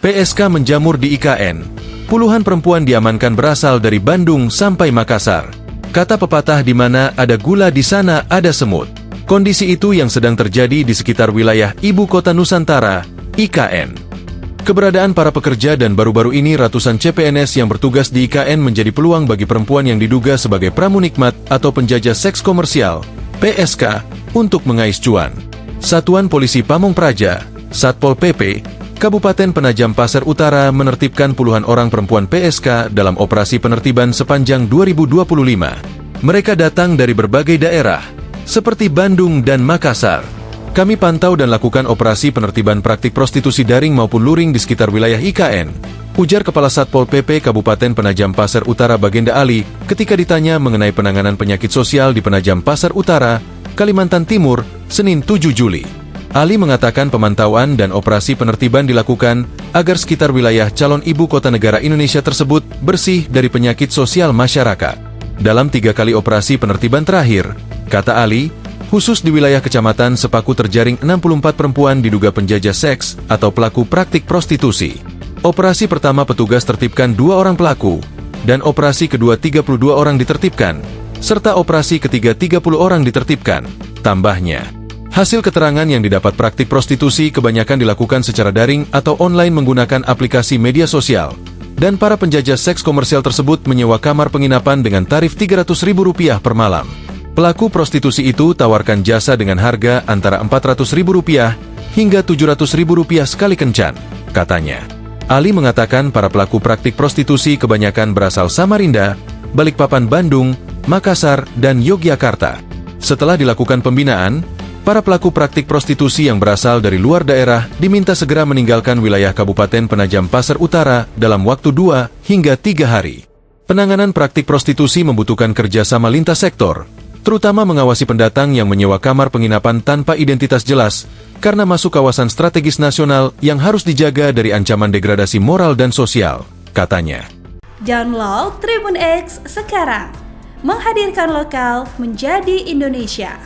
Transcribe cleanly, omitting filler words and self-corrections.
PSK menjamur di IKN. Puluhan perempuan diamankan berasal dari Bandung sampai Makassar. Kata pepatah, di mana ada gula di sana ada semut. Kondisi itu yang sedang terjadi di sekitar wilayah Ibu Kota Nusantara, IKN. Keberadaan para pekerja dan baru-baru ini ratusan CPNS yang bertugas di IKN menjadi peluang bagi perempuan yang diduga sebagai pramunikmat atau penjajah seks komersial, PSK, untuk mengais cuan. Satuan Polisi Pamong Praja, Satpol PP, Kabupaten Penajam Pasir Utara menertibkan puluhan orang perempuan PSK dalam operasi penertiban sepanjang 2025. Mereka datang dari berbagai daerah, seperti Bandung dan Makassar. Kami pantau dan lakukan operasi penertiban praktik prostitusi daring maupun luring di sekitar wilayah IKN, ujar Kepala Satpol PP Kabupaten Penajam Pasir Utara Bagenda Ali ketika ditanya mengenai penanganan penyakit sosial di Penajam Pasir Utara, Kalimantan Timur, Senin 7 Juli. Ali mengatakan pemantauan dan operasi penertiban dilakukan agar sekitar wilayah calon ibu kota negara Indonesia tersebut bersih dari penyakit sosial masyarakat. Dalam 3 kali operasi penertiban terakhir, kata Ali, khusus di wilayah Kecamatan Sepaku terjaring 64 perempuan diduga penjajah seks atau pelaku praktik prostitusi. Operasi pertama petugas tertibkan 2 orang pelaku, dan operasi kedua 32 orang ditertibkan, serta operasi ketiga 30 orang ditertibkan, tambahnya. Hasil keterangan yang didapat praktik prostitusi kebanyakan dilakukan secara daring atau online menggunakan aplikasi media sosial, dan para penjajah seks komersial tersebut menyewa kamar penginapan dengan tarif Rp300.000 per malam. Pelaku prostitusi itu tawarkan jasa dengan harga antara Rp400.000 hingga Rp700.000 sekali kencan, katanya. Ali mengatakan para pelaku praktik prostitusi kebanyakan berasal Samarinda, Balikpapan, Bandung, Makassar, dan Yogyakarta. Setelah dilakukan pembinaan, para pelaku praktik prostitusi yang berasal dari luar daerah diminta segera meninggalkan wilayah Kabupaten Penajam Pasir Utara dalam waktu 2 hingga 3 hari. Penanganan praktik prostitusi membutuhkan kerjasama lintas sektor, terutama mengawasi pendatang yang menyewa kamar penginapan tanpa identitas jelas, karena masuk kawasan strategis nasional yang harus dijaga dari ancaman degradasi moral dan sosial, katanya. Download Tribun X sekarang, menghadirkan lokal menjadi Indonesia.